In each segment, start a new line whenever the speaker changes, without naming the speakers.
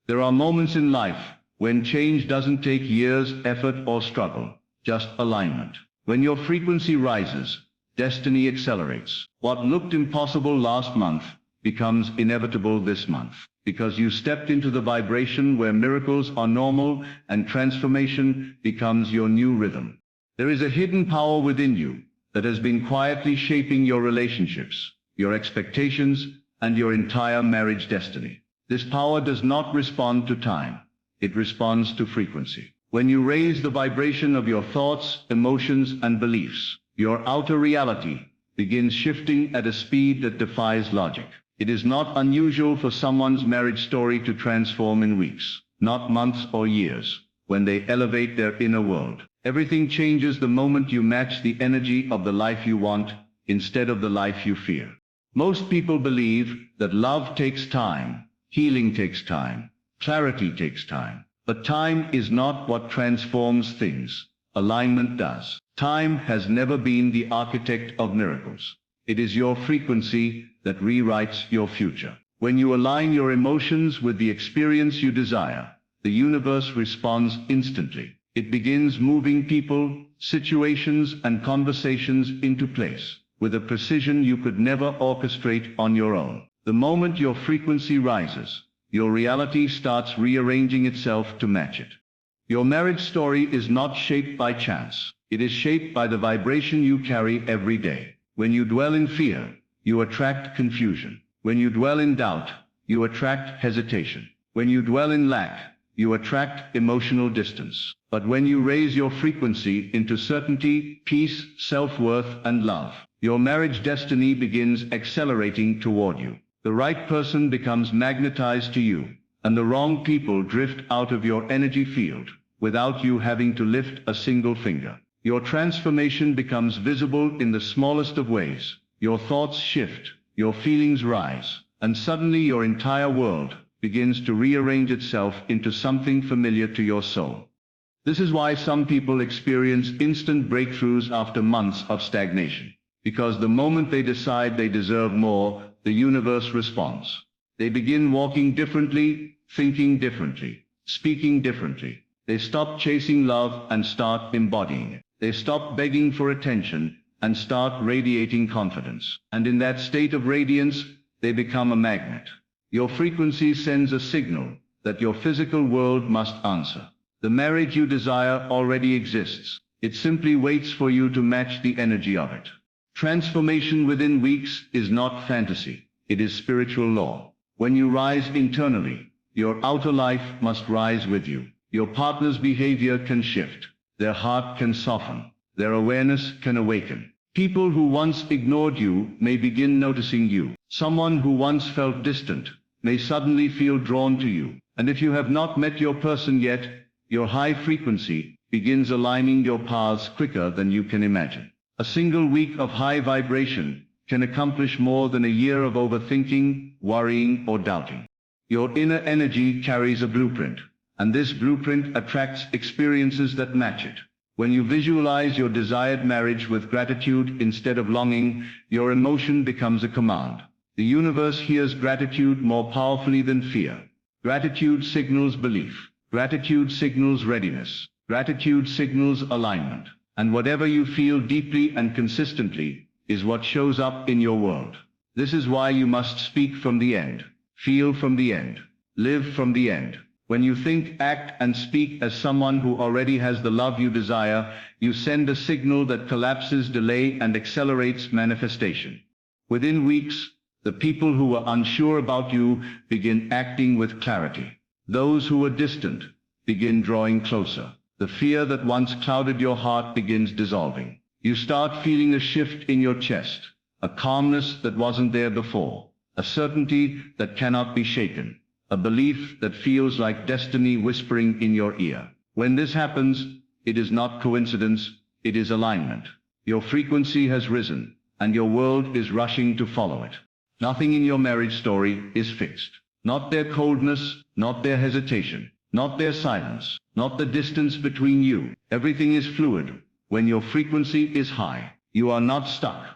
There are moments in life when change doesn't take years, effort, or struggle, just alignment. When your frequency rises, destiny accelerates. What looked impossible last month becomes inevitable this month, because you stepped into the vibration where miracles are normal and transformation becomes your new rhythm. There is a hidden power within you that has been quietly shaping your relationships, your expectations, and your entire marriage destiny. This power does not respond to time. It responds to frequency. When you raise the vibration of your thoughts, emotions, and beliefs, your outer reality begins shifting at a speed that defies logic. It is not unusual for someone's marriage story to transform in weeks, not months or years, when they elevate their inner world. Everything changes the moment you match the energy of the life you want instead of the life you fear. Most people believe that love takes time, healing takes time, clarity takes time. But time is not what transforms things. Alignment does. Time has never been the architect of miracles. It is your frequency that rewrites your future. When you align your emotions with the experience you desire, the universe responds instantly. It begins moving people, situations, and conversations into place with a precision you could never orchestrate on your own. The moment your frequency rises, your reality starts rearranging itself to match it. Your marriage story is not shaped by chance. It is shaped by the vibration you carry every day. When you dwell in fear, you attract confusion. When you dwell in doubt, you attract hesitation. When you dwell in lack, you attract emotional distance. But when you raise your frequency into certainty, peace, self-worth, and love, your marriage destiny begins accelerating toward you. The right person becomes magnetized to you, and the wrong people drift out of your energy field without you having to lift a single finger. Your transformation becomes visible in the smallest of ways. Your thoughts shift, your feelings rise, and suddenly your entire world begins to rearrange itself into something familiar to your soul. This is why some people experience instant breakthroughs after months of stagnation. Because the moment they decide they deserve more, the universe responds. They begin walking differently, thinking differently, speaking differently. They stop chasing love and start embodying it. They stop begging for attention and start radiating confidence. And in that state of radiance, they become a magnet. Your frequency sends a signal that your physical world must answer. The marriage you desire already exists. It simply waits for you to match the energy of it. Transformation within weeks is not fantasy. It is spiritual law. When you rise internally, your outer life must rise with you. Your partner's behavior can shift. Their heart can soften. Their awareness can awaken. People who once ignored you may begin noticing you. Someone who once felt distant may suddenly feel drawn to you. And if you have not met your person yet, your high frequency begins aligning your paths quicker than you can imagine. A single week of high vibration can accomplish more than a year of overthinking, worrying, or doubting. Your inner energy carries a blueprint, and this blueprint attracts experiences that match it. When you visualize your desired marriage with gratitude instead of longing, your emotion becomes a command. The universe hears gratitude more powerfully than fear. Gratitude signals belief. Gratitude signals readiness. Gratitude signals alignment. And whatever you feel deeply and consistently is what shows up in your world. This is why you must speak from the end, feel from the end, live from the end. When you think, act, and speak as someone who already has the love you desire, you send a signal that collapses delay and accelerates manifestation. Within weeks, the people who were unsure about you begin acting with clarity. Those who were distant begin drawing closer. The fear that once clouded your heart begins dissolving. You start feeling a shift in your chest, a calmness that wasn't there before, a certainty that cannot be shaken, a belief that feels like destiny whispering in your ear. When this happens, it is not coincidence, it is alignment. Your frequency has risen, and your world is rushing to follow it. Nothing in your marriage story is fixed. Not their coldness, not their hesitation, not their silence, not the distance between you. Everything is fluid. When your frequency is high, you are not stuck.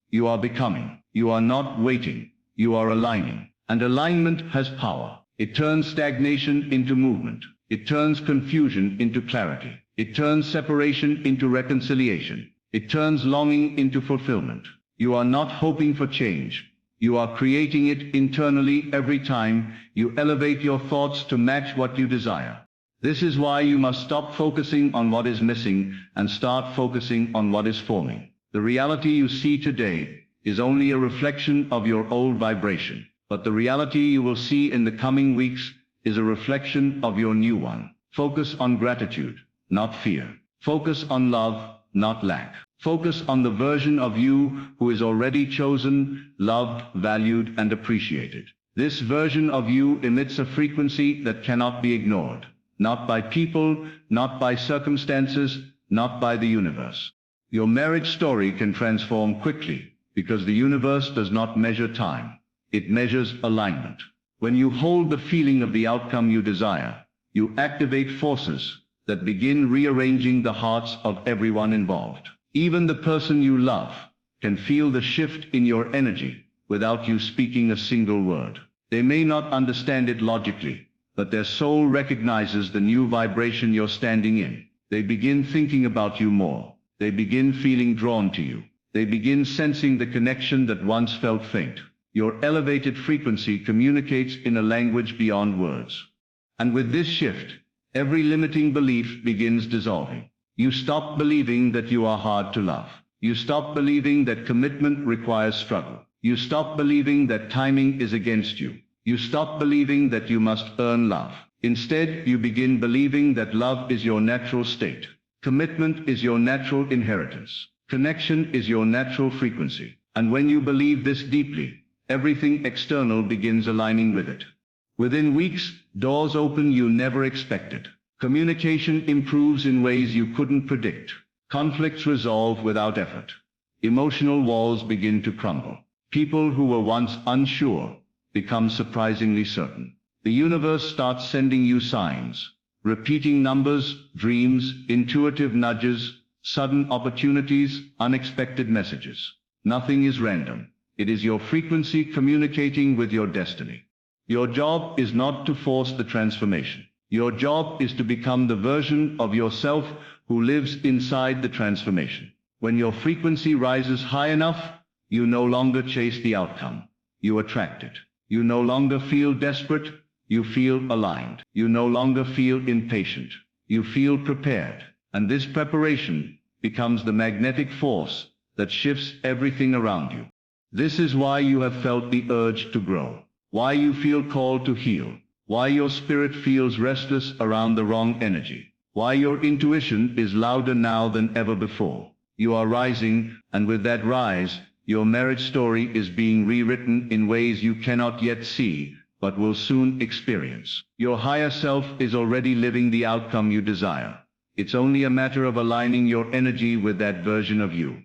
You are becoming. You are not waiting. You are aligning. And alignment has power. It turns stagnation into movement. It turns confusion into clarity. It turns separation into reconciliation. It turns longing into fulfillment. You are not hoping for change. You are creating it internally every time you elevate your thoughts to match what you desire. This is why you must stop focusing on what is missing and start focusing on what is forming. The reality you see today is only a reflection of your old vibration, but the reality you will see in the coming weeks is a reflection of your new one. Focus on gratitude, not fear. Focus on love, not lack. Focus on the version of you who is already chosen, loved, valued, and appreciated. This version of you emits a frequency that cannot be ignored. Not by people, not by circumstances, not by the universe. Your marriage story can transform quickly because the universe does not measure time. It measures alignment. When you hold the feeling of the outcome you desire, you activate forces that begin rearranging the hearts of everyone involved. Even the person you love can feel the shift in your energy without you speaking a single word. They may not understand it logically, but their soul recognizes the new vibration you're standing in. They begin thinking about you more. They begin feeling drawn to you. They begin sensing the connection that once felt faint. Your elevated frequency communicates in a language beyond words. And with this shift, every limiting belief begins dissolving. You stop believing that you are hard to love. You stop believing that commitment requires struggle. You stop believing that timing is against you. You stop believing that you must earn love. Instead, you begin believing that love is your natural state. Commitment is your natural inheritance. Connection is your natural frequency. And when you believe this deeply, everything external begins aligning with it. Within weeks, doors open you never expected. Communication improves in ways you couldn't predict. Conflicts resolve without effort. Emotional walls begin to crumble. People who were once unsure become surprisingly certain. The universe starts sending you signs, repeating numbers, dreams, intuitive nudges, sudden opportunities, unexpected messages. Nothing is random. It is your frequency communicating with your destiny. Your job is not to force the transformation. Your job is to become the version of yourself who lives inside the transformation. When your frequency rises high enough, you no longer chase the outcome. You attract it. You no longer feel desperate. You feel aligned. You no longer feel impatient. You feel prepared. And this preparation becomes the magnetic force that shifts everything around you. This is why you have felt the urge to grow. Why you feel called to heal. Why your spirit feels restless around the wrong energy. Why your intuition is louder now than ever before. You are rising, and with that rise, your marriage story is being rewritten in ways you cannot yet see, but will soon experience. Your higher self is already living the outcome you desire. It's only a matter of aligning your energy with that version of you.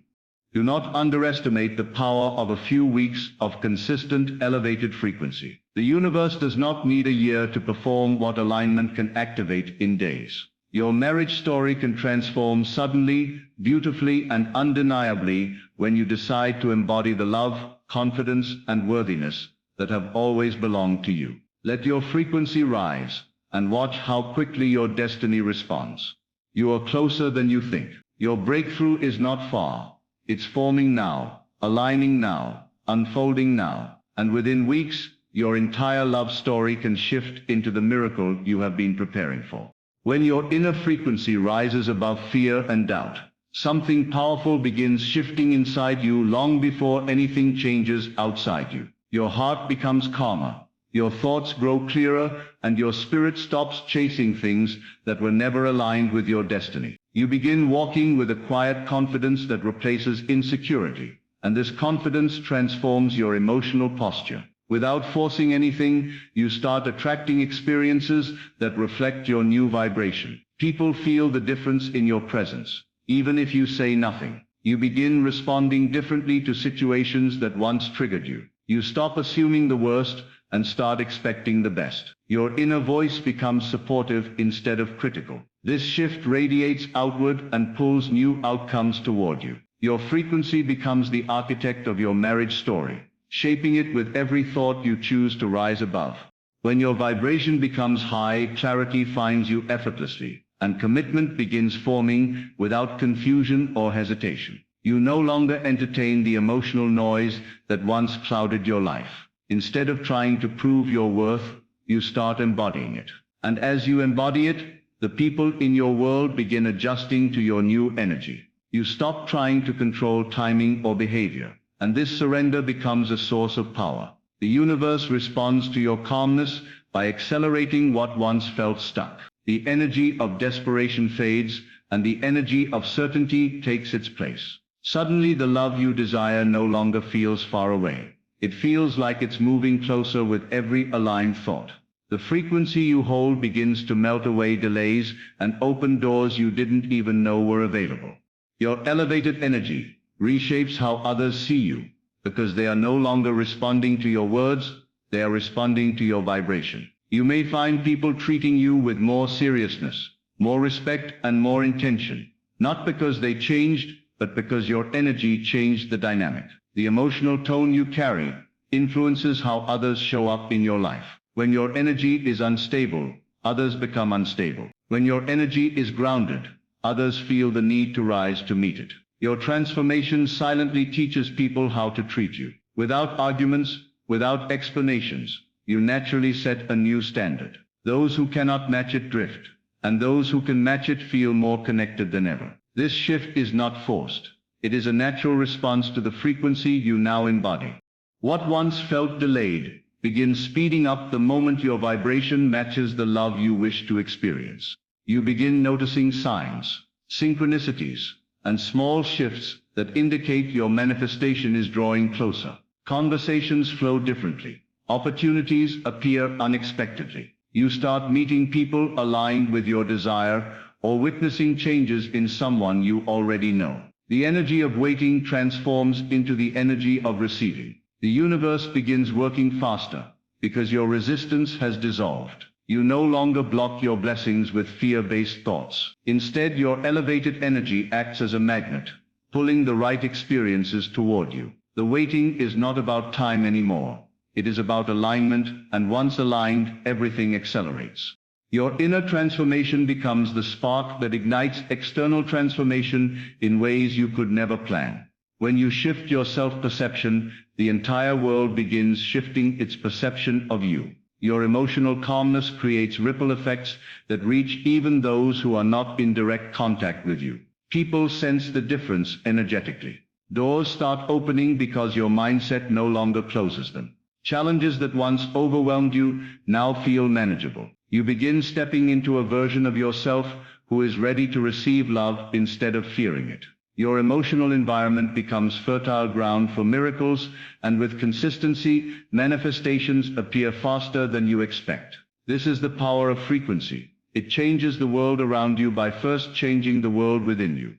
Do not underestimate the power of a few weeks of consistent elevated frequency. The universe does not need a year to perform what alignment can activate in days. Your marriage story can transform suddenly, beautifully, and undeniably when you decide to embody the love, confidence, and worthiness that have always belonged to you. Let your frequency rise, and watch how quickly your destiny responds. You are closer than you think. Your breakthrough is not far. It's forming now, aligning now, unfolding now, and within weeks, your entire love story can shift into the miracle you have been preparing for. When your inner frequency rises above fear and doubt, something powerful begins shifting inside you long before anything changes outside you. Your heart becomes calmer, your thoughts grow clearer, and your spirit stops chasing things that were never aligned with your destiny. You begin walking with a quiet confidence that replaces insecurity, and this confidence transforms your emotional posture. Without forcing anything, you start attracting experiences that reflect your new vibration. People feel the difference in your presence, even if you say nothing. You begin responding differently to situations that once triggered you. You stop assuming the worst and start expecting the best. Your inner voice becomes supportive instead of critical. This shift radiates outward and pulls new outcomes toward you. Your frequency becomes the architect of your marriage story, shaping it with every thought you choose to rise above. When your vibration becomes high, clarity finds you effortlessly, and commitment begins forming without confusion or hesitation. You no longer entertain the emotional noise that once clouded your life. Instead of trying to prove your worth, you start embodying it. And as you embody it, the people in your world begin adjusting to your new energy. You stop trying to control timing or behavior, and this surrender becomes a source of power. The universe responds to your calmness by accelerating what once felt stuck. The energy of desperation fades, and the energy of certainty takes its place. Suddenly, the love you desire no longer feels far away. It feels like it's moving closer with every aligned thought. The frequency you hold begins to melt away delays and open doors you didn't even know were available. Your elevated energy reshapes how others see you, because they are no longer responding to your words, they are responding to your vibration. You may find people treating you with more seriousness, more respect, and more intention, not because they changed, but because your energy changed the dynamic. The emotional tone you carry influences how others show up in your life. When your energy is unstable, others become unstable. When your energy is grounded, others feel the need to rise to meet it. Your transformation silently teaches people how to treat you. Without arguments, without explanations, you naturally set a new standard. Those who cannot match it drift, and those who can match it feel more connected than ever. This shift is not forced. It is a natural response to the frequency you now embody. What once felt delayed begins speeding up the moment your vibration matches the love you wish to experience. You begin noticing signs, synchronicities, and small shifts that indicate your manifestation is drawing closer. Conversations flow differently. Opportunities appear unexpectedly. You start meeting people aligned with your desire or witnessing changes in someone you already know. The energy of waiting transforms into the energy of receiving. The universe begins working faster because your resistance has dissolved. You no longer block your blessings with fear-based thoughts. Instead, your elevated energy acts as a magnet, pulling the right experiences toward you. The waiting is not about time anymore. It is about alignment, and once aligned, everything accelerates. Your inner transformation becomes the spark that ignites external transformation in ways you could never plan. When you shift your self-perception, the entire world begins shifting its perception of you. Your emotional calmness creates ripple effects that reach even those who are not in direct contact with you. People sense the difference energetically. Doors start opening because your mindset no longer closes them. Challenges that once overwhelmed you now feel manageable. You begin stepping into a version of yourself who is ready to receive love instead of fearing it. Your emotional environment becomes fertile ground for miracles, and with consistency, manifestations appear faster than you expect. This is the power of frequency. It changes the world around you by first changing the world within you.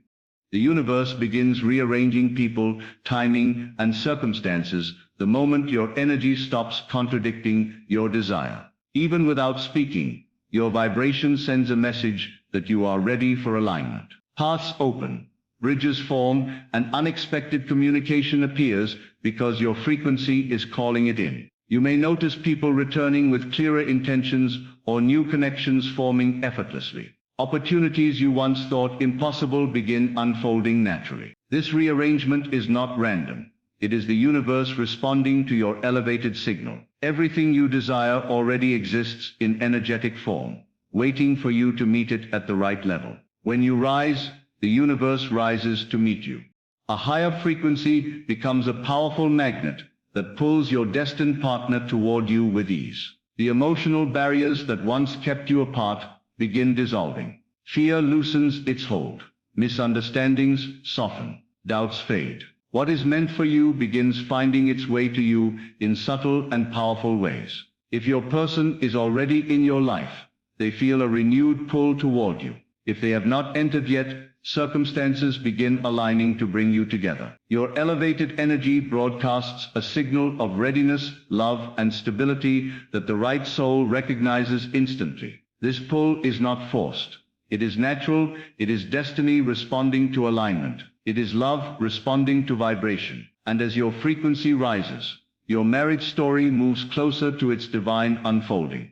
The universe begins rearranging people, timing, and circumstances the moment your energy stops contradicting your desire. Even without speaking, your vibration sends a message that you are ready for alignment. Paths open, bridges form, and unexpected communication appears because your frequency is calling it in. You may notice people returning with clearer intentions or new connections forming effortlessly. Opportunities you once thought impossible begin unfolding naturally. This rearrangement is not random. It is the universe responding to your elevated signal. Everything you desire already exists in energetic form, waiting for you to meet it at the right level. When you rise, the universe rises to meet you. A higher frequency becomes a powerful magnet that pulls your destined partner toward you with ease. The emotional barriers that once kept you apart begin dissolving. Fear loosens its hold. Misunderstandings soften. Doubts fade. What is meant for you begins finding its way to you in subtle and powerful ways. If your person is already in your life, they feel a renewed pull toward you. If they have not entered yet, circumstances begin aligning to bring you together. Your elevated energy broadcasts a signal of readiness, love, and stability that the right soul recognizes instantly. This pull is not forced. It is natural. It is destiny responding to alignment. It is love responding to vibration. And as your frequency rises, Your marriage story moves closer to its divine unfolding.